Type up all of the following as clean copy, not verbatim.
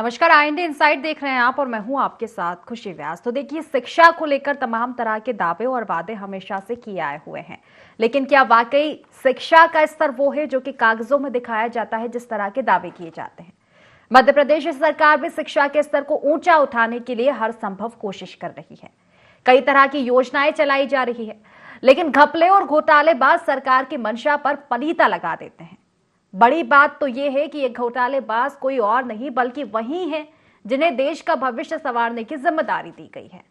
नमस्कार, IND insight देख रहे हैं आप और मैं हूं आपके साथ खुशी व्यास। तो देखिए, शिक्षा को लेकर तमाम तरह के दावे और वादे हमेशा से किए आए हुए हैं, लेकिन क्या वाकई शिक्षा का स्तर वो है जो कि कागजों में दिखाया जाता है जिस तरह के दावे किए जाते हैं? मध्य प्रदेश सरकार भी शिक्षा के स्तर को ऊंचा उठाने के लिए हर संभव कोशिश कर रही है। कई तरह की योजनाएं चलाई जा रही है, लेकिन घपले और घोटालेबाज सरकार की मंशा पर पलीता लगा देते हैं। बड़ी बात तो यह है कि ये घोटालेबाज कोई और नहीं बल्कि वही हैं जिन्हें देश का भविष्य संवारने की जिम्मेदारी दी गई है।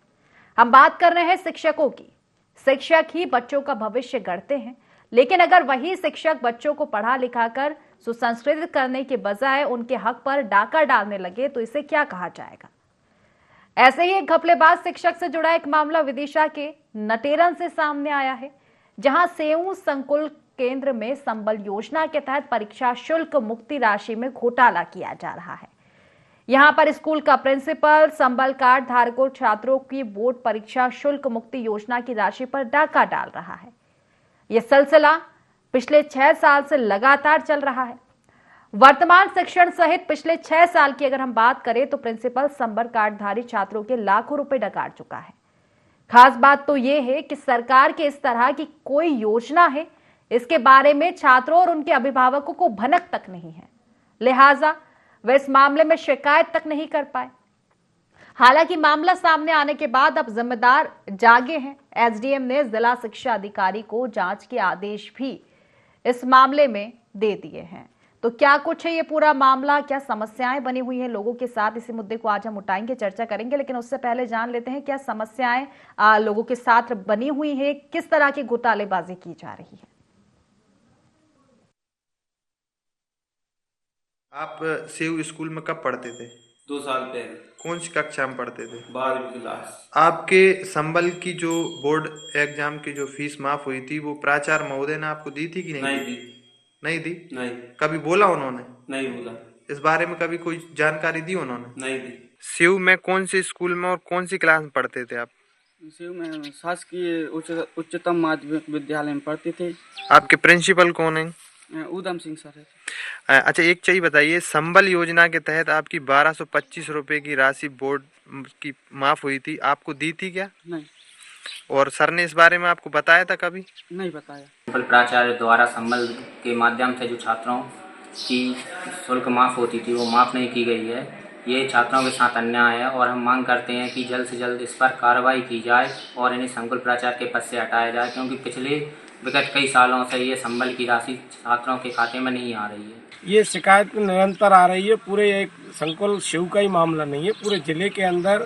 हम बात कर रहे हैं शिक्षकों की। शिक्षक ही बच्चों का भविष्य गढ़ते हैं, लेकिन अगर वही शिक्षक बच्चों को पढ़ा लिखाकर सुसंस्कृत करने के बजाय उनके हक पर डाका डालने लगे तो इसे क्या कहा जाएगा? ऐसे ही एक घपलेबाज शिक्षक से जुड़ा एक मामला विदिशा के नटेरन से सामने आया है, जहां सेऊ संकुल केंद्र में संबल योजना के तहत परीक्षा शुल्क मुक्ति राशि में घोटाला किया जा रहा है। यहां पर स्कूल का प्रिंसिपल संबल कार्ड धारकों छात्रों की बोर्ड परीक्षा शुल्क मुक्ति योजना की राशि पर डाका डाल रहा है। यह सिलसिला पिछले 6 साल से लगातार चल रहा है। वर्तमान शिक्षण सहित पिछले 6 साल की अगर हम बात करें तो प्रिंसिपल संबल कार्डधारी छात्रों के लाखों रुपए डकार चुका है। खास बात तो यह है कि सरकार के इस तरह की कोई योजना है, इसके बारे में छात्रों और उनके अभिभावकों को भनक तक नहीं है, लिहाजा वे इस मामले में शिकायत तक नहीं कर पाए। हालांकि मामला सामने आने के बाद अब जिम्मेदार जागे हैं। एसडीएम ने जिला शिक्षा अधिकारी को जांच के आदेश भी इस मामले में दे दिए हैं। तो क्या कुछ है ये पूरा मामला, क्या समस्याएं बनी हुई हैं लोगों के साथ, इसी मुद्दे को आज हम उठाएंगे, चर्चा करेंगे। लेकिन उससे पहले जान लेते हैं क्या समस्याएं लोगों के साथ बनी हुई है, किस तरह की घोटालेबाजी की जा रही है। आप सेऊ स्कूल में कब पढ़ते थे? 2 साल पहले। कौन सी कक्षा में पढ़ते थे? 12वीं क्लास। आपके संबल की जो बोर्ड एग्जाम की जो फीस माफ हुई थी वो प्राचार्य महोदय ने आपको दी थी कि नहीं? नहीं दी। नहीं दी? नहीं। कभी बोला उन्होंने? नहीं बोला। इस बारे में कभी कोई जानकारी दी उन्होंने? नहीं दी। सेऊ में कौन से स्कूल में और कौन सी क्लास में पढ़ते थे आप? सेऊ में शासकीय उच्चतम माध्यमिक विद्यालय में पढ़ते थे। आपके प्रिंसिपल कौन है? उधम सिंह सर है। अच्छा, एक चीज बताइए, संबल योजना के तहत आपकी 1225 रुपए की राशि बोर्ड की माफ हुई थी, आपको दी थी क्या? नहीं। और सर ने इस बारे में आपको बताया था कभी? नहीं बताया। प्रिंसिपल प्राचार्य द्वारा संबल के माध्यम से जो छात्रों की शुल्क माफ होती थी वो माफ नहीं की गई है। ये छात्रों के साथ अन्याय है और हम मांग करते हैं कि जल्द से जल्द इस पर कार्रवाई की जाए और इन्हें संकुल प्राचार्य के पद से हटाया जाए, क्योंकि पिछले विगत कई सालों से ये संबल की राशि छात्रों के खाते में नहीं आ रही है। ये शिकायत निरंतर आ रही है। पूरे एक संकुल सेऊ का ही मामला नहीं है, पूरे जिले के अंदर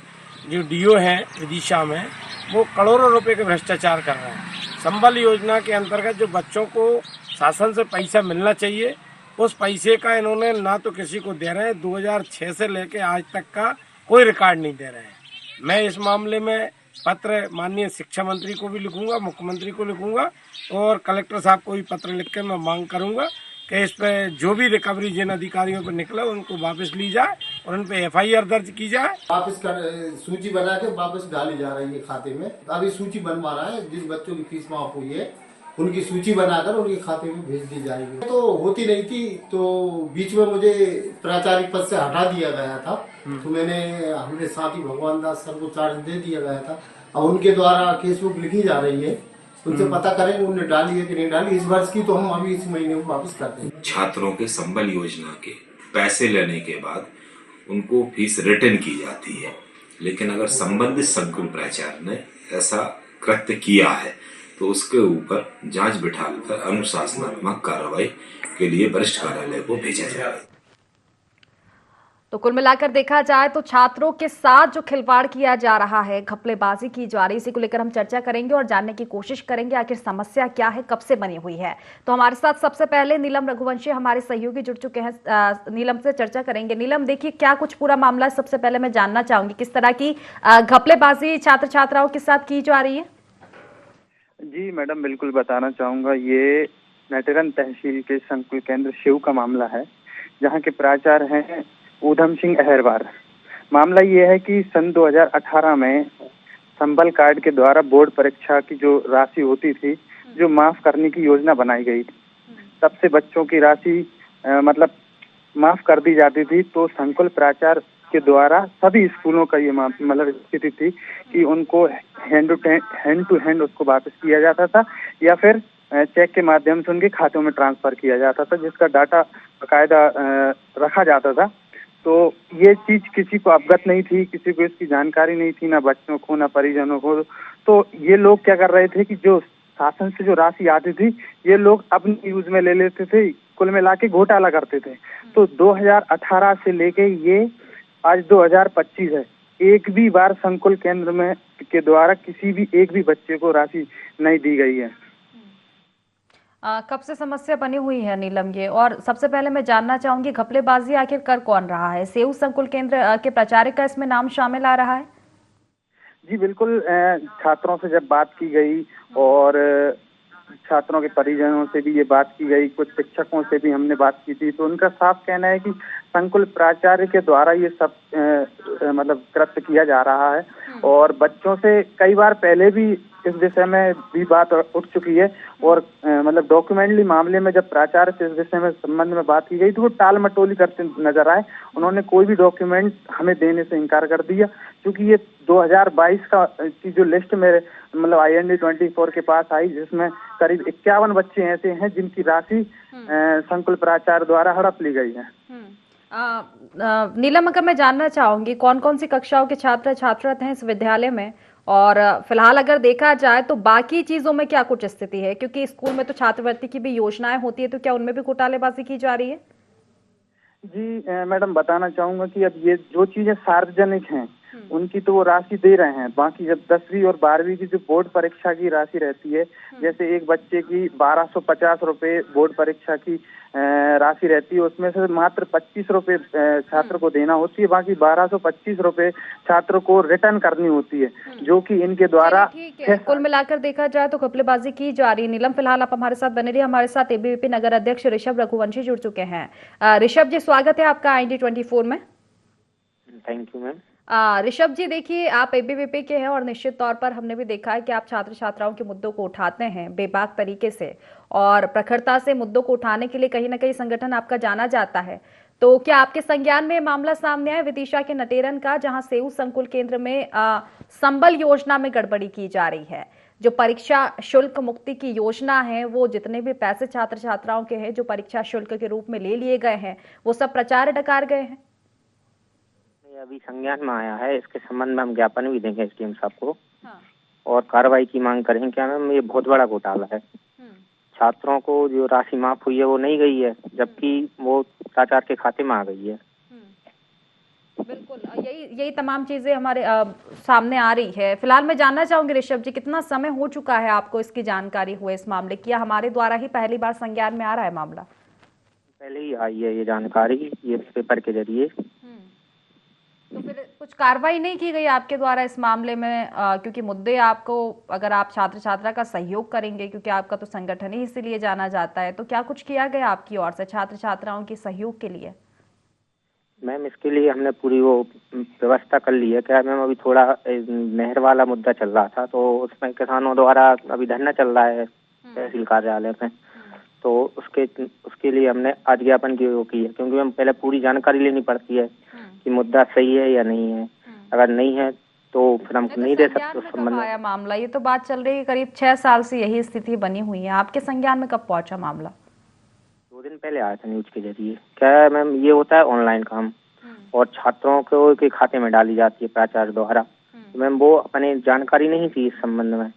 जो डीओ है विदिशा में वो करोड़ों रुपए के भ्रष्टाचार कर रहे हैं। संबल योजना के अंतर्गत जो बच्चों को शासन से पैसा मिलना चाहिए उस पैसे का इन्होंने ना तो किसी को दे रहे हैं। 2006 से लेके आज तक का कोई रिकॉर्ड नहीं दे रहे हैं। मैं इस मामले में पत्र माननीय शिक्षा मंत्री को भी लिखूंगा, मुख्यमंत्री को लिखूंगा और कलेक्टर साहब को भी पत्र लिख के मैं मांग करूंगा कि इस पे जो भी रिकवरी जिन अधिकारियों पर निकला उनको वापस ली जाए और उन पे एफआईआर दर्ज की जाए। वापस कर सूची बना के वापस डाली जा रही है खाते में। अभी सूची बनवा रहा है, जिस बच्चों की फीस माफ हुई है उनकी सूची बनाकर उनके खाते में भेज दी जाएगी। तो होती नहीं थी, तो बीच में मुझे प्राचार्य पद से हटा दिया गया था, तो हमने साथी भगवान दास सर को चार्ज दे दिया गया था। और उनके द्वारा केसबुक लिखी जा रही है, उनसे पता करेंगे उन्होंने डाली है कि नहीं डाली। इस वर्ष की तो हम अभी इस महीने में वापस कर देंगे। छात्रों के संबल योजना के पैसे लेने के बाद उनको फीस रिटर्न की जाती है, लेकिन अगर संबंधित संकुल प्राचार्य ने ऐसा कृत्य किया है तो उसके ऊपर जांच बिठाकर अनुशासनात्मक कार्रवाई के लिए वरिष्ठ कार्यालय को भेजा जाए। तो कुल मिलाकर देखा जाए तो छात्रों के साथ जो खिलवाड़ किया जा रहा है, घपलेबाजी की जा रही है, इसी को लेकर हम चर्चा करेंगे और जानने की कोशिश करेंगे आखिर समस्या क्या है, कब से बनी हुई है। तो हमारे साथ सबसे पहले नीलम रघुवंशी हमारे सहयोगी जुड़ चुके हैं। नीलम से चर्चा करेंगे। नीलम, देखिए क्या कुछ पूरा मामला है, सबसे पहले मैं जानना चाहूंगी किस तरह की घपलेबाजी छात्र छात्राओं के साथ की जा रही है। जी मैडम, बिल्कुल बताना चाहूँगा। ये नटेरन तहसील के संकुल केंद्र सेऊ का मामला है, जहाँ के प्राचार्य हैं उधम सिंह अहरवार। मामला ये है कि सन 2018 में संबल कार्ड के द्वारा बोर्ड परीक्षा की जो राशि होती थी, जो माफ करने की योजना बनाई गई थी, तब से बच्चों की राशि मतलब माफ कर दी जाती थी। तो संकुल प्राचार्य के द्वारा सभी स्कूलों का ये मतलब स्थिति थी कि उनको हैंड टू हैंड उसको वापस किया जाता था या फिर चेक के माध्यम से उनके खातों में ट्रांसफर किया जाता था, जिसका डाटा बाकायदा रखा जाता था। तो ये चीज किसी को अवगत नहीं थी, किसी को इसकी जानकारी नहीं थी, ना बच्चों को ना परिजनों को। तो ये लोग क्या कर रहे थे कि जो शासन से जो राशि आती थी ये लोग अपनी यूज में ले लेते थे, कुल मिला के घोटाला करते थे। तो 2018 से लेके ये आज 2025 है, एक भी बार संकुल केंद्र में के द्वारा किसी भी एक भी बच्चे को राशि नहीं दी गई है। कब से समस्या बनी हुई है नीलम ये? और सबसे पहले मैं जानना चाहूंगी घपलेबाजी आखिर कर कौन रहा है? सेऊ संकुल केंद्र के प्राचार्य का इसमें नाम शामिल आ रहा है? जी बिल्कुल, छात्रों से जब बात की गई और छात्रों के परिजनों से भी ये बात की गई, कुछ शिक्षकों से भी हमने बात की थी, तो उनका साफ कहना है कि संकुल प्राचार्य के द्वारा ये सब मतलब कृत्य किया जा रहा है। और बच्चों से कई बार पहले भी इस विषय में भी बात उठ चुकी है और मतलब डॉक्यूमेंटली मामले में जब प्राचार्य से इस विषय में संबंध में बात की गई तो वो टाल मटोली करते नजर आए। उन्होंने कोई भी डॉक्यूमेंट हमें देने से इनकार कर दिया, क्योंकि ये 2022 की जो लिस्ट मेरे मतलब IND-24 के पास आई, जिसमें करीब 51 बच्चे ऐसे हैं जिनकी राशि संकुल प्राचार्य द्वारा हड़प ली गई है। नीलम, अगर मैं जानना चाहूंगी कौन कौन सी कक्षाओं के छात्र छात्राएं हैं इस विद्यालय में, और फिलहाल अगर देखा जाए तो बाकी चीजों में क्या कुछ स्थिति है? क्योंकि स्कूल में तो छात्रवृत्ति की भी योजनाएं होती है, तो क्या उनमें भी घोटालेबाजी की जा रही है? जी मैडम, बताना चाहूंगा कि अब ये जो चीजें सार्वजनिक हैं उनकी तो वो राशि दे रहे हैं। बाकी जब 10वीं और 12वीं की जो बोर्ड परीक्षा की राशि रहती है, जैसे एक बच्चे की 1250 रुपए बोर्ड परीक्षा की राशि रहती है, उसमें से मात्र 25 रुपए छात्र को देना होती है, बाकी 1225 रुपए छात्र को रिटर्न करनी होती है, जो कि इनके द्वारा कुल मिलाकर देखा जाए तो घपलेबाजी की जा रही है। नीलम, फिलहाल आप हमारे साथ बने रहिए। हमारे साथ ABVP नगर अध्यक्ष ऋषभ रघुवंशी जुड़ चुके हैं। ऋषभ जी, स्वागत है आपका IND-24 में। Thank you ma'am. Rishabh ji, देखिए आप ABVP के हैं और निश्चित तौर पर हमने भी देखा है कि आप छात्र छात्राओं के मुद्दों को उठाते हैं बेबाक तरीके से, और प्रखरता से मुद्दों को उठाने के लिए कहीं ना कहीं संगठन आपका जाना जाता है। तो क्या आपके संज्ञान में मामला सामने आया विदिशा के नटेरन का, जहां सेऊ संकुल केंद्र में संबल योजना में गड़बड़ी की जा रही है? जो परीक्षा शुल्क मुक्ति की योजना है, वो जितने भी पैसे छात्र छात्राओं के हैं जो परीक्षा शुल्क के रूप में ले लिए गए हैं, वो सब प्रचार डकार गए हैं। अभी संज्ञान में आया है, इसके संबंध में हम ज्ञापन भी देंगे SDM साहब को। हाँ। और कार्रवाई की मांग करेंगे। क्या मैम, ये बहुत बड़ा घोटाला है। छात्रों को जो राशि माफ हुई है वो नहीं गई है, जबकि वो प्राचार्य के खाते में आ गई है। बिल्कुल, यही तमाम चीजें हमारे सामने आ रही है। फिलहाल मैं जानना चाहूंगी ऋषभ जी, कितना समय हो चुका है आपको इसकी जानकारी हुए इस मामले की, या हमारे द्वारा ही पहली बार संज्ञान में आ रहा है मामला? पहले ही आई है ये जानकारी, ये पेपर के जरिए। तो फिर कुछ कार्रवाई नहीं की गई आपके द्वारा इस मामले में? क्योंकि मुद्दे आपको, अगर आप छात्र छात्रा का सहयोग करेंगे, क्योंकि आपका तो संगठन ही इसीलिए जाना जाता है, तो क्या कुछ किया गया आपकी ओर से छात्र छात्राओं के सहयोग के लिए? मैम, इसके लिए हमने पूरी वो व्यवस्था कर ली है। क्या मैम, अभी थोड़ा नहर वाला मुद्दा चल रहा था, तो उसमें किसानों द्वारा अभी धरना चल रहा है तहसील कार्यालय में, तो उसके लिए हमने आज ज्ञापन की वो की है, क्योंकि हम पहले पूरी जानकारी लेनी पड़ती है कि मुद्दा सही है या नहीं है। अगर नहीं है तो फिर हम नहीं दे सकते उस संबंध में। मामला, ये तो बात चल रही है करीब 6 साल से यही स्थिति बनी हुई है। आपके संज्ञान में कब पहुंचा मामला? 2 दिन पहले आया था न्यूज के जरिए। क्या मैम, ये होता है ऑनलाइन काम, और छात्रों को के खाते में डाली जाती है प्राचार्य द्वारा। तो मैम, वो अपनी जानकारी नहीं थी इस संबंध में,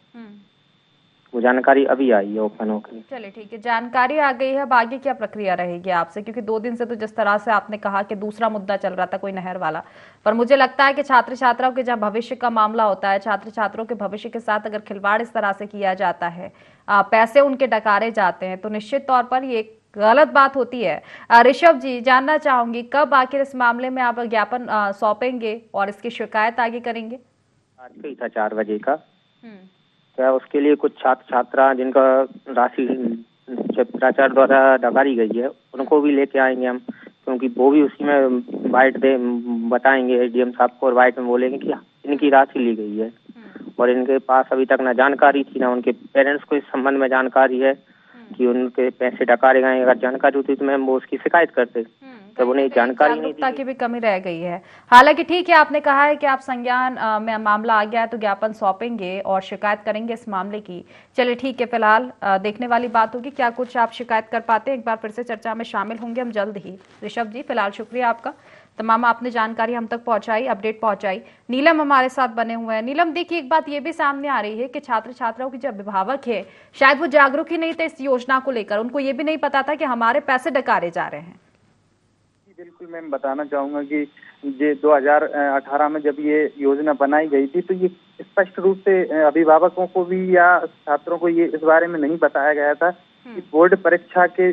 वो जानकारी अभी आई है ओपन होकर। चलिए ठीक है, जानकारी आ गई है। अब आगे क्या प्रक्रिया रहेगी आपसे? क्योंकि 2 दिन से तो जिस तरह से आपने कहा कि दूसरा मुद्दा चल रहा था कोई नहर वाला, पर मुझे लगता है कि छात्र छात्राओं के जहाँ भविष्य का मामला होता है, छात्र छात्रों के भविष्य के साथ अगर खिलवाड़ इस तरह से किया जाता है, पैसे उनके डकारे जाते हैं, तो निश्चित तौर पर ये गलत बात होती है। ऋषभ जी, जानना चाहूंगी कब आखिर इस मामले में आप ज्ञापन सौंपेंगे और इसकी शिकायत आगे करेंगे? आज का ही था 4 बजे का। क्या उसके लिए कुछ छात्र छात्रा जिनका राशि प्राचार्य द्वारा डकारी गई है, उनको भी लेके आएंगे हम, क्योंकि वो भी उसी में बाइट बताएंगे SDM साहब को, और बाइट में बोलेंगे कि इनकी राशि ली गई है और इनके पास अभी तक ना जानकारी थी, ना उनके पेरेंट्स को इस संबंध में जानकारी है कि उनके पैसे डकारे गए। अगर जानकारी होती तो मैम वो उसकी शिकायत करते। जब उन्हें जानकारी नहीं जागरूकता दी की भी कमी रह गई है। हालांकि ठीक है, आपने कहा है कि आप संज्ञान में मामला आ गया है तो ज्ञापन सौंपेंगे और शिकायत करेंगे इस मामले की। चलिए ठीक है, फिलहाल देखने वाली बात होगी क्या कुछ आप शिकायत कर पाते हैं। एक बार फिर से चर्चा में शामिल होंगे हम जल्द ही। ऋषभ जी, फिलहाल शुक्रिया आपका, तमाम आपने जानकारी हम तक पहुंचाई, अपडेट पहुंचाई। नीलम हमारे साथ बने हुए हैं। नीलम, देखिए एक बात ये भी सामने आ रही है कि छात्र छात्राओं की जो अभिभावक है शायद वो जागरूक ही नहीं थे इस योजना को लेकर, उनको ये भी नहीं पता था कि हमारे पैसे डकारे जा रहे हैं। बिल्कुल मैम, बताना चाहूंगा कि ये 2018 में जब ये योजना बनाई गई थी तो ये स्पष्ट रूप से अभिभावकों को भी या छात्रों को ये इस बारे में नहीं बताया गया था कि बोर्ड परीक्षा के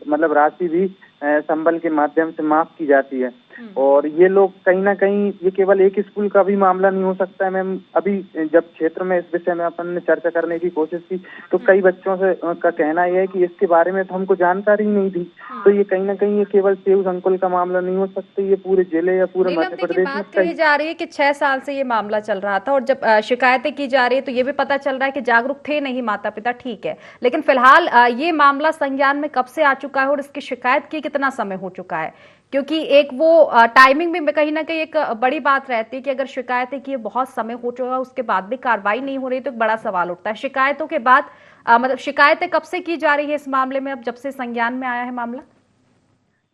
मतलब राशि भी संबल के माध्यम से माफ की जाती है। और ये लोग कहीं ना कहीं, ये केवल एक स्कूल का भी मामला नहीं हो सकता है मैम। अभी जब क्षेत्र में इस विषय में अपन ने चर्चा करने की कोशिश की तो कई बच्चों से का कहना यह है कि इसके बारे में तो हमको जानकारी नहीं थी। तो ये कहीं ना कहीं ये केवल सेऊ संकुल का मामला नहीं हो सकता, ये पूरे जिले या पूरे मध्य प्रदेश में कही जा रही है कि 6 साल से ये मामला चल रहा था और जब शिकायतें की जा रही है तो ये भी पता चल रहा है कि जागरूक थे नहीं माता पिता, ठीक है। लेकिन फिलहाल ये मामला संज्ञान में कब से आ चुका है और इसकी शिकायत की कितना समय हो चुका है? क्योंकि एक वो टाइमिंग भी कहीं ना कहीं एक बड़ी बात रहती है कि अगर शिकायतें की बहुत समय हो चुका है उसके बाद भी कार्रवाई नहीं हो रही तो एक बड़ा सवाल उठता है। शिकायतों के बाद मतलब शिकायतें कब से की जा रही है इस मामले में, अब जब से संज्ञान में आया है मामला?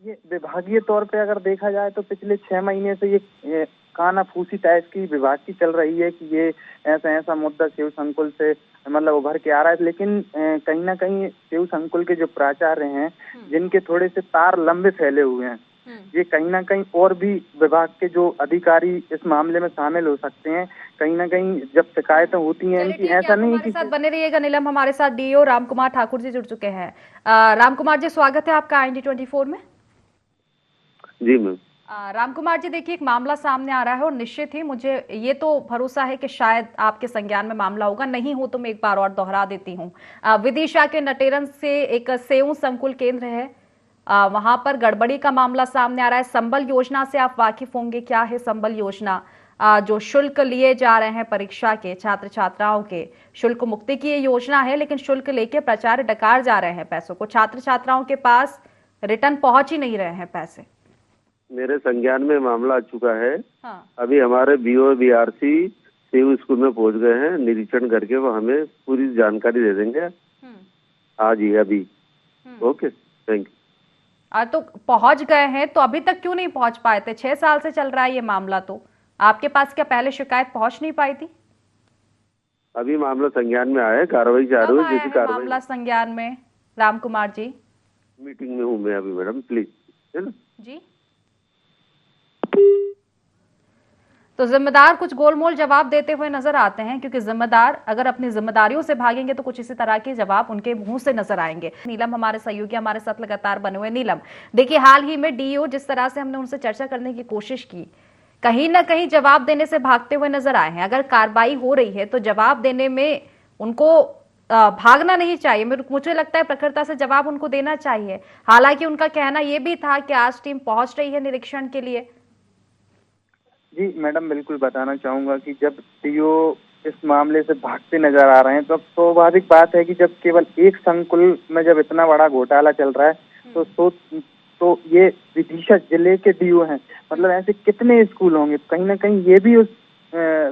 ये विभागीय तौर पे अगर देखा जाए तो पिछले 6 महीने से ये कानाफूसी टाइप की विभाग की चल रही है कि ये ऐसा मुद्दा सेऊ संकुल से मतलब उभर के आ रहा है। लेकिन कहीं ना कहीं सेऊ संकुल के जो प्राचार्य हैं जिनके थोड़े से तार लंबे फैले हुए हैं, ये कहीं ना कहीं और भी विभाग के जो अधिकारी इस मामले में शामिल हो सकते हैं। कहीं ना कहीं जब शिकायतें होती हैं इनकी, ऐसा नहीं है कि साथ बने रहिएगा नीलम। हमारे साथ डीओ रामकुमार ठाकुर जी जुड़ चुके हैं। रामकुमार जी, स्वागत है आपका IND24 में। जी मैम। रामकुमार जी, देखिए एक मामला सामने आ रहा है और निश्चित ही मुझे ये तो भरोसा है कि शायद आपके संज्ञान में मामला होगा, नहीं हो तो मैं एक बार और दोहरा देती हूँ। विदिशा के नटेरन से एक सेऊ संकुल केंद्र है, वहां पर गड़बड़ी का मामला सामने आ रहा है। संबल योजना से आप वाकिफ होंगे, क्या है संबल योजना? जो शुल्क लिए जा रहे हैं परीक्षा के छात्र छात्राओं के, शुल्क मुक्ति की ये योजना है, लेकिन शुल्क लेके प्राचार्य डकार जा रहे हैं पैसों को, छात्र छात्राओं के पास रिटर्न पहुंच ही नहीं रहे हैं पैसे। मेरे संज्ञान में मामला आ चुका है। हाँ। अभी हमारे BO BRC सेऊ स्कूल में पहुंच गए हैं, निरीक्षण करके वो हमें पूरी जानकारी दे देंगे आज ही अभी। Okay, thank you. तो पहुंच गए हैं तो अभी तक क्यों नहीं पहुंच पाए थे? 6 साल से चल रहा है ये मामला, तो आपके पास क्या पहले शिकायत पहुंच नहीं पाई थी? अभी मामला संज्ञान में आया है, कार्रवाई चालू है। जैसी कार्रवाई मामला संज्ञान में, रामकुमार जी मीटिंग में हूँ मैं अभी मैडम, प्लीज है ना जी। तो जिम्मेदार कुछ गोलमोल जवाब देते हुए नजर आते हैं, क्योंकि जिम्मेदार अगर अपनी जिम्मेदारियों से भागेंगे तो कुछ इसी तरह के जवाब उनके मुंह से नजर आएंगे। नीलम हमारे सहयोगी हमारे साथ लगातार बने हुए। नीलम, देखिए हाल ही में DO जिस तरह से हमने उनसे चर्चा करने की कोशिश की, कहीं ना कहीं जवाब देने से भागते हुए नजर आए हैं। अगर कार्रवाई हो रही है तो जवाब देने में उनको भागना नहीं चाहिए, मुझे लगता है प्रखरता से जवाब उनको देना चाहिए। हालांकि उनका कहना यह भी था कि आज टीम पहुंच रही है निरीक्षण के लिए। जी मैडम, बिल्कुल बताना चाहूंगा कि जब DO इस मामले से भागते नजर आ रहे हैं तो अब स्वाभाविक बात है कि जब केवल एक संकुल में जब इतना बड़ा घोटाला चल रहा है तो ये विदिशा जिले के DO हैं, मतलब ऐसे कितने स्कूल होंगे, कहीं ना कहीं ये भी उस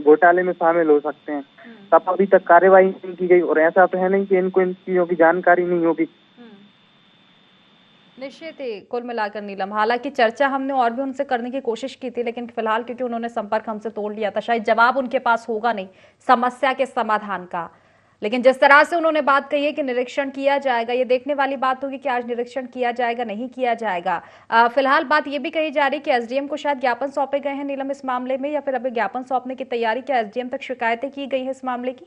घोटाले में शामिल हो सकते हैं। तब अभी तक कार्रवाई नहीं की गई और ऐसा तो है नहीं कि इनको इन चीजों की जानकारी नहीं होगी। निश्चित ही कुल मिलाकर नीलम, हालांकि चर्चा हमने और भी उनसे करने की कोशिश की थी, लेकिन फिलहाल क्योंकि उन्होंने संपर्क हमसे तोड़ लिया था, शायद जवाब उनके पास होगा नहीं समस्या के समाधान का। लेकिन जिस तरह से उन्होंने बात कही है कि निरीक्षण किया जाएगा, ये देखने वाली बात होगी कि आज निरीक्षण किया जाएगा नहीं किया जाएगा। फिलहाल बात ये भी कही जा रही है कि SDM को शायद ज्ञापन सौंपे गए हैं नीलम इस मामले में, या फिर अभी ज्ञापन सौंपने की तैयारी, क्या SDM तक शिकायतें की गई है इस मामले की?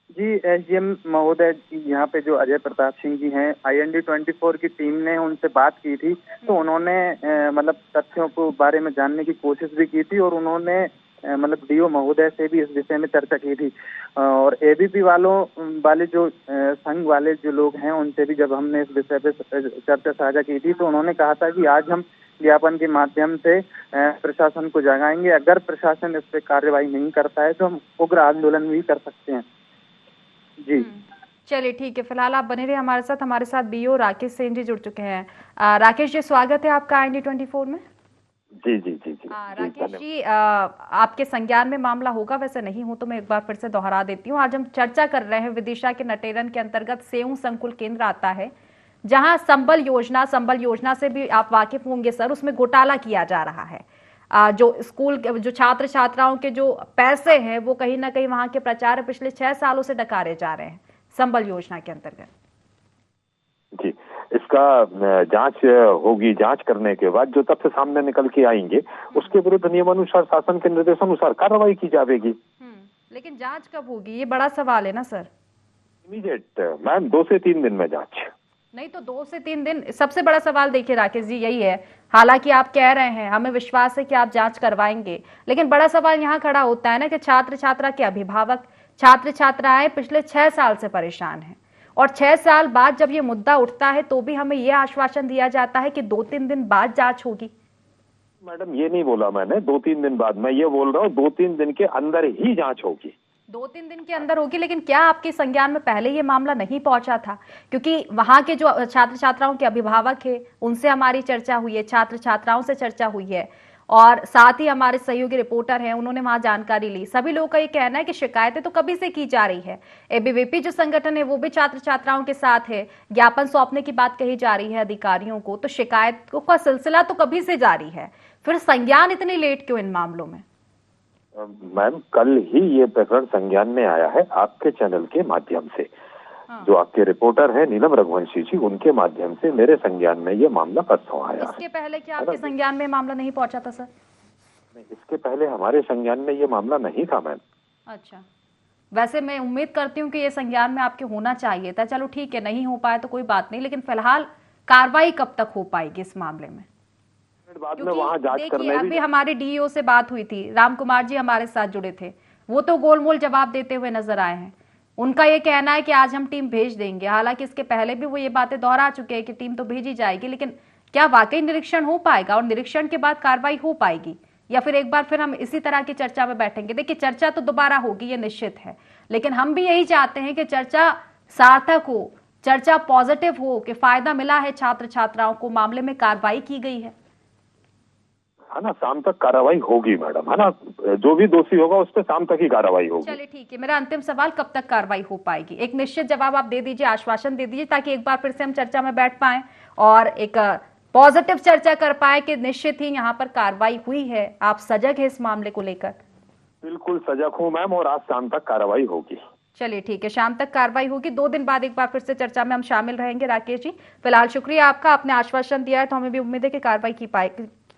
जी, SDM महोदय यहाँ पे जो अजय प्रताप सिंह जी हैं, IND24 की टीम ने उनसे बात की थी, तो उन्होंने मतलब तथ्यों को बारे में जानने की कोशिश भी की थी और उन्होंने मतलब DO महोदय से भी इस विषय में चर्चा की थी। और ABP वाले जो संघ वाले जो लोग हैं उनसे भी जब हमने इस विषय पे चर्चा साझा की थी तो उन्होंने कहा था कि आज हम ज्ञापन के माध्यम से प्रशासन को जगाएंगे, अगर प्रशासन इस पे कार्रवाई नहीं करता है तो हम उग्र आंदोलन भी कर सकते हैं। जी चलिए ठीक है, फिलहाल आप बने रहे हमारे साथ बीओ राकेश सेन जी जुड़ चुके हैं। राकेश जी, स्वागत है आपका IND24 में। जी जी जी जी राकेश जी, आपके संज्ञान में मामला होगा, वैसे नहीं हो तो मैं एक बार फिर से दोहरा देती हूँ। आज हम चर्चा कर रहे हैं विदिशा के नटेरन के अंतर्गत सेऊ संकुल केंद्र आता है, जहां संबल योजना से भी आप वाकिफ होंगे सर, उसमें घोटाला किया जा रहा है। जो स्कूल जो छात्र छात्राओं के जो पैसे हैं वो कहीं ना कहीं वहां के प्राचार्य पिछले 6 सालों से डकारे जा रहे हैं संबल योजना के अंतर्गत। जी, इसका जांच होगी। जांच करने के बाद जो तथ्य सामने निकल के आएंगे उसके विरुद्ध नियमानुसार, शासन के निर्देशानुसार कार्रवाई की जाएगी। लेकिन जांच कब होगी, ये बड़ा सवाल है ना सर। इमीडिएट मैम, 2 से 3 दिन में जांच। नहीं तो 2 से 3 दिन, सबसे बड़ा सवाल देखिए राकेश जी यही है। हालांकि आप कह रहे हैं हमें विश्वास है कि आप जांच करवाएंगे, लेकिन बड़ा सवाल यहाँ खड़ा होता है ना कि छात्र छात्रा के अभिभावक, छात्र छात्राएं पिछले 6 साल से परेशान हैं, और 6 साल बाद जब ये मुद्दा उठता है तो भी हमें यह आश्वासन दिया जाता है कि 2-3 दिन बाद जांच होगी। मैडम, ये नहीं बोला मैंने 2-3 दिन बाद, मैं ये बोल रहा हूँ 2-3 दिन के अंदर ही जांच होगी। 2-3 दिन के अंदर होगी, लेकिन क्या आपके संज्ञान में पहले ये मामला नहीं पहुंचा था? क्योंकि वहां के जो छात्र छात्राओं के अभिभावक है उनसे हमारी चर्चा हुई है, छात्र छात्राओं से चर्चा हुई है, और साथ ही हमारे सहयोगी रिपोर्टर हैं, उन्होंने वहां जानकारी ली। सभी लोगों का ये कहना है कि शिकायतें तो कभी से की जा रही है। ABVP जो संगठन है वो भी छात्र छात्राओं के साथ है, ज्ञापन सौंपने की बात कही जा रही है अधिकारियों को, तो शिकायतों का सिलसिला तो कभी से जारी है, फिर संज्ञान इतनी लेट क्यों इन मामलों में? मैम, कल ही ये प्रकरण संज्ञान में आया है आपके चैनल के माध्यम से। जो आपके रिपोर्टर हैं नीलम रघुवंशी जी, उनके माध्यम से मेरे संज्ञान में ये मामला परसों आया। इसके पहले क्या आपके संज्ञान में मामला नहीं पहुंचा था सर? नहीं, इसके पहले हमारे संज्ञान में ये मामला नहीं था मैम। अच्छा, वैसे मैं उम्मीद करती हूँ कि ये संज्ञान में आपके होना चाहिए था। चलो ठीक है, नहीं हो पाया तो कोई बात नहीं, लेकिन फिलहाल कार्रवाई कब तक हो पाएगी इस मामले में? बाद में वहां जांच करने अभी हमारे DEO से बात हुई थी, राम कुमार जी हमारे साथ जुड़े थे, वो तो गोलमोल जवाब देते हुए नजर आए हैं। उनका ये कहना है कि आज हम टीम भेज देंगे, हालांकि इसके पहले भी वो ये बातें दोहरा चुके हैं कि टीम तो भेजी जाएगी, लेकिन क्या वाकई निरीक्षण हो पाएगा और निरीक्षण के बाद कार्रवाई हो पाएगी, या फिर एक बार फिर हम इसी तरह की चर्चा में बैठेंगे? देखिए, चर्चा तो दोबारा होगी, ये निश्चित है, लेकिन हम भी यही चाहते हैं कि चर्चा सार्थक हो, चर्चा पॉजिटिव हो, कि फायदा मिला है छात्र छात्राओं को, मामले में कार्रवाई की गई है ना। शाम तक कार्रवाई होगी मैडम, है ना। जो भी दोषी होगा उस पर शाम तक ही कार्रवाई होगी। चलिए ठीक है, मेरा अंतिम सवाल, कब तक कार्रवाई हो पाएगी? एक निश्चित जवाब आप दे दीजिए, आश्वासन दे दीजिए, ताकि एक बार फिर से हम चर्चा में बैठ पाए और एक पॉजिटिव चर्चा कर पाए कि निश्चित ही यहाँ पर कार्रवाई हुई है। आप सजग है इस मामले को लेकर? बिल्कुल सजग हूँ मैम, और आज शाम तक कार्रवाई होगी। चलिए ठीक है, शाम तक कार्रवाई होगी। 2 दिन बाद एक बार फिर से चर्चा में हम शामिल रहेंगे। राकेश जी, फिलहाल शुक्रिया आपका, आपने आश्वासन दिया है तो हमें भी उम्मीद है कि कार्रवाई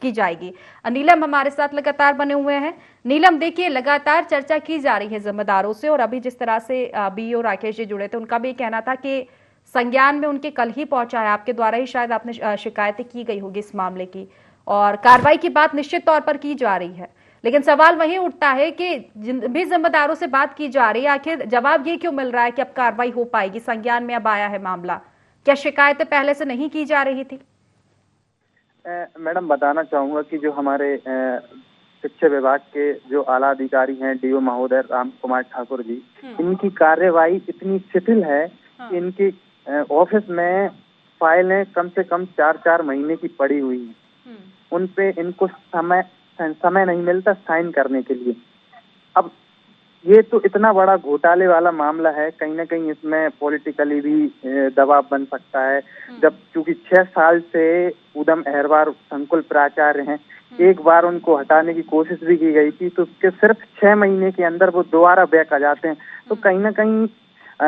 की जाएगी। नीलम हमारे साथ लगातार बने हुए हैं। नीलम, देखिए लगातार चर्चा की जा रही है जिम्मेदारों से, और अभी जिस तरह से BO राकेश जी जुड़े थे उनका भी कहना था कि संज्ञान में उनके कल ही पहुंचा है, आपके द्वारा ही शायद आपने शिकायतें की गई होगी इस मामले की, और कार्रवाई की बात निश्चित तौर पर की जा रही है, लेकिन सवाल वही उठता है कि भी जिम्मेदारों से बात की जा रही है, आखिर जवाब ये क्यों मिल रहा है कि अब कार्रवाई हो पाएगी, संज्ञान में अब आया है मामला? क्या शिकायतें पहले से नहीं की जा रही थी? मैडम, बताना चाहूंगा कि जो हमारे शिक्षा विभाग के जो आला अधिकारी हैं, DO महोदय राम कुमार ठाकुर जी, इनकी कार्यवाही इतनी शिथिल है कि इनकी ऑफिस में फाइलें कम से कम 4-4 महीने की पड़ी हुई हैं। उन पे इनको समय नहीं मिलता साइन करने के लिए। अब ये तो इतना बड़ा घोटाले वाला मामला है, कहीं ना कहीं इसमें पॉलिटिकली भी दबाव बन सकता है। जब चूंकि 6 साल से ऊधम अहरवार संकुल प्राचार्य हैं, एक बार उनको हटाने की कोशिश भी की गई थी, तो उसके सिर्फ 6 महीने के अंदर वो दोबारा बैक आ जाते हैं। तो कहीं ना कहीं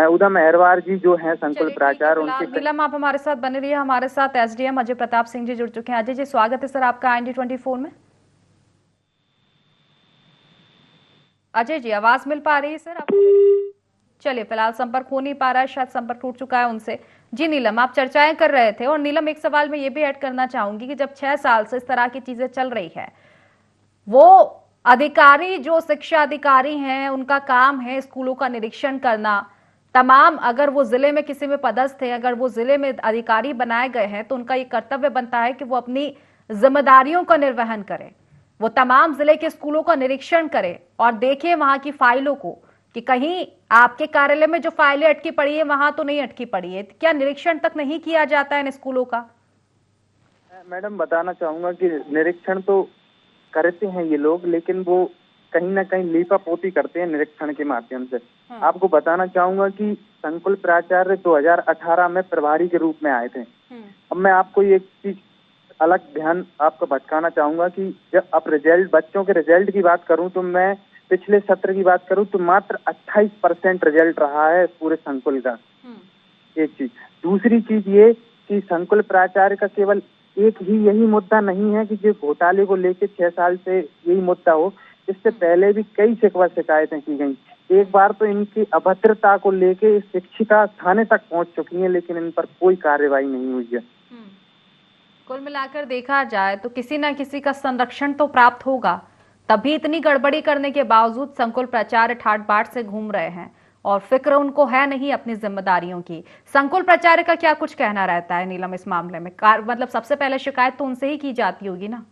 ऊधम अहरवार जी जो है संकुल प्राचार्य, उनके। नीलम, आप हमारे साथ बने रहिए। हमारे साथ SDM अजय प्रताप सिंह जी जुड़ चुके हैं। अजय जी, स्वागत है सर आपका IND24 में। अजय जी, आवाज मिल पा रही है सर आप? चलिए, फिलहाल संपर्क हो नहीं पा रहा है, शायद संपर्क टूट चुका है उनसे। जी नीलम, आप चर्चाएं कर रहे थे, और नीलम एक सवाल मैं ये भी ऐड करना चाहूंगी कि जब 6 साल से इस तरह की चीजें चल रही है, वो अधिकारी जो शिक्षा अधिकारी हैं उनका काम है स्कूलों का निरीक्षण करना, तमाम, अगर वो जिले में किसी में पदस्थ है, अगर वो जिले में अधिकारी बनाए गए हैं तो उनका ये कर्तव्य बनता है कि वो अपनी जिम्मेदारियों का निर्वहन करें, वो तमाम जिले के स्कूलों का निरीक्षण करे और देखे वहां की फाइलों को कि कहीं आपके कार्यालय में जो फाइलें अटकी पड़ी है वहां तो नहीं अटकी पड़ी है? क्या निरीक्षण तक नहीं किया जाता है इन स्कूलों का? मैडम बताना चाहूंगा कि निरीक्षण तो करते हैं ये लोग, लेकिन वो कहीं ना कहीं लीपापोती करते हैं निरीक्षण के माध्यम से। आपको बताना चाहूंगा कि संकुल प्राचार्य 2018 में प्रभारी के रूप में आए थे। अब मैं आपको एक चीज अलग ध्यान आपका भटकाना चाहूंगा कि जब अब रिजल्ट, बच्चों के रिजल्ट की बात करूं तो मैं पिछले सत्र की बात करूं तो मात्र 28% रिजल्ट रहा है पूरे संकुल का। एक चीज। दूसरी चीज ये कि संकुल प्राचार्य का केवल एक ही यही मुद्दा नहीं है कि जो घोटाले को लेके 6 साल से यही मुद्दा हो। इससे पहले भी कई शिकवा शिकायतें की गई। एक बार तो इनकी अभद्रता को लेके शिक्षिका थाने तक पहुंच चुकी है, लेकिन इन पर कोई कार्रवाई नहीं हुई है। कुल मिलाकर देखा जाए तो किसी न किसी का संरक्षण तो प्राप्त होगा, तभी इतनी गड़बड़ी करने के बावजूद संकुल प्राचार्य ठाट बाट से घूम रहे हैं और फिक्र उनको है नहीं अपनी जिम्मेदारियों की। संकुल प्राचार्य का क्या कुछ कहना रहता है नीलम इस मामले में? मतलब सबसे पहले शिकायत तो उनसे ही की जाती होगी ना?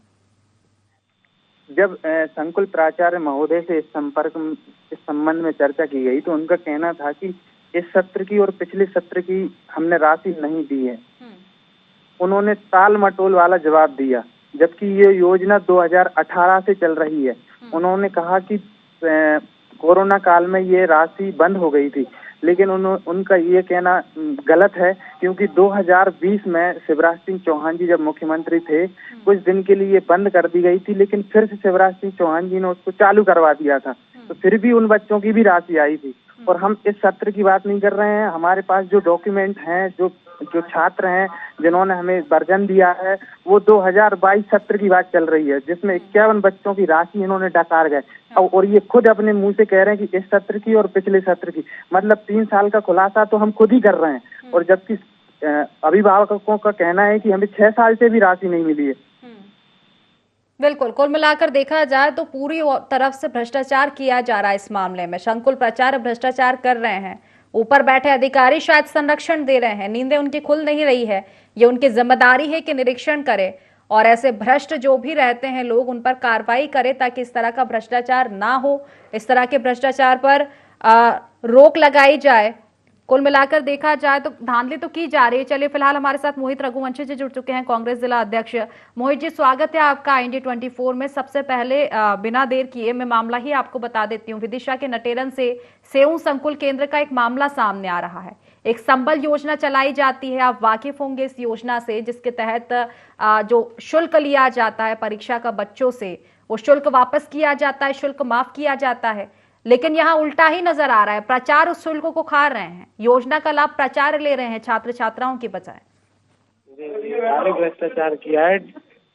जब संकुल प्राचार्य महोदय से इस संबंध में चर्चा की गई तो उनका कहना था कि इस सत्र की और पिछले सत्र की हमने राशि नहीं दी है। उन्होंने ताल मटोल वाला जवाब दिया, जबकि ये योजना 2018 से चल रही है। उन्होंने कहा कि कोरोना काल में ये राशि बंद हो गई थी, लेकिन उनका ये कहना गलत है, क्योंकि 2020 में शिवराज सिंह चौहान जी जब मुख्यमंत्री थे कुछ दिन के लिए बंद कर दी गई थी, लेकिन फिर से शिवराज सिंह चौहान जी ने उसको चालू करवा दिया था। तो फिर भी उन बच्चों की भी राशि आई थी। और हम इस सत्र की बात नहीं कर रहे हैं। हमारे पास जो डॉक्यूमेंट हैं, जो छात्र हैं जिन्होंने हमें वर्जन दिया है, वो 2022 सत्र की बात चल रही है, जिसमें 51 बच्चों की राशि इन्होंने डकार गए। और ये खुद अपने मुंह से कह रहे हैं कि इस सत्र की और पिछले सत्र की, मतलब 3 साल का खुलासा तो हम खुद ही कर रहे हैं। और जबकि अभिभावकों का कहना है कि हमें 6 साल से भी राशि नहीं मिली है। बिल्कुल, कुल मिलाकर देखा जाए तो पूरी तरफ से भ्रष्टाचार किया जा रहा है इस मामले में। संकुल प्राचार्य भ्रष्टाचार कर रहे हैं, ऊपर बैठे अधिकारी शायद संरक्षण दे रहे हैं, नींदें उनकी खुल नहीं रही है। ये उनकी जिम्मेदारी है कि निरीक्षण करें और ऐसे भ्रष्ट जो भी रहते हैं लोग उन पर कार्रवाई करें, ताकि इस तरह का भ्रष्टाचार ना हो, इस तरह के भ्रष्टाचार पर रोक लगाई जाए। कुल मिलाकर देखा जाए तो धांधली तो की जा रही है। चलिए फिलहाल हमारे साथ मोहित रघुवंशी जी जुड़ चुके हैं, कांग्रेस जिला अध्यक्ष। मोहित जी, स्वागत है आपका IND24 में। सबसे पहले बिना देर किए मैं मामला ही आपको बता देती हूँ। विदिशा के नटेरन से सेऊ संकुल केंद्र का एक मामला सामने आ रहा है। एक संबल योजना चलाई जाती है, आप वाकिफ होंगे इस योजना से, जिसके तहत जो शुल्क लिया जाता है परीक्षा का बच्चों से, वो शुल्क वापस किया जाता है, शुल्क माफ किया जाता है। लेकिन यहाँ उल्टा ही नजर आ रहा है, प्राचार्य उस शुल्क को खा रहे हैं, योजना का लाभ प्राचार्य ले रहे हैं छात्र छात्राओं की बजाय। भारी भ्रष्टाचार किया है।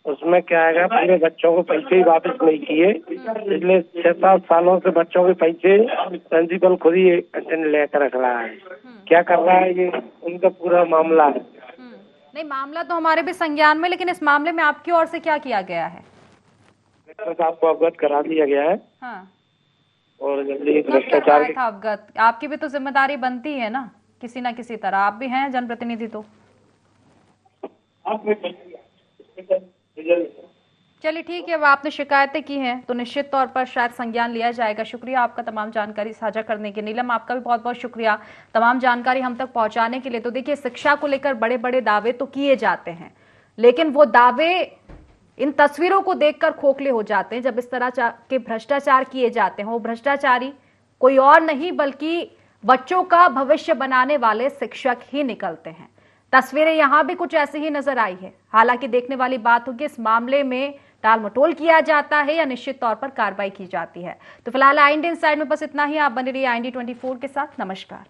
उसमें क्या है, पूरे बच्चों को पैसे ही वापस नहीं किए। पिछले 6-7 सालों से बच्चों के पैसे प्रिंसिपल खुद ही अटेंड लेकर रख रहा है। क्या कर रहा है, ये उनका पूरा मामला है। नहीं, मामला तो हमारे भी संज्ञान में, लेकिन इस मामले में आपकी ओर से क्या किया गया है? आपको अवगत करा दिया गया है। हाँ। और जल्दी भ्रष्टाचार था अवगत, आपकी भी तो जिम्मेदारी बनती है ना किसी ना किसी तरह, आप भी हैं जनप्रतिनिधि। तो चलिए ठीक है, अब आपने शिकायतें की हैं तो निश्चित तौर पर शायद संज्ञान लिया जाएगा। शुक्रिया आपका तमाम जानकारी साझा करने के। नीलम, आपका भी बहुत बहुत शुक्रिया तमाम जानकारी हम तक पहुंचाने के लिए। तो देखिए, शिक्षा को लेकर बड़े बड़े दावे तो किए जाते हैं, लेकिन वो दावे इन तस्वीरों को देखकर खोखले हो जाते हैं। जब इस तरह के भ्रष्टाचार किए जाते हैं, वो भ्रष्टाचारी कोई और नहीं बल्कि बच्चों का भविष्य बनाने वाले शिक्षक ही निकलते हैं। तस्वीरें यहां भी कुछ ऐसी ही नजर आई है। हालांकि देखने वाली बात होगी इस मामले में टाल मटोल किया जाता है या निश्चित तौर पर कार्रवाई की जाती है। तो फिलहाल IND इनसाइड में बस इतना ही। आप बने रहिए IND24 के साथ। नमस्कार।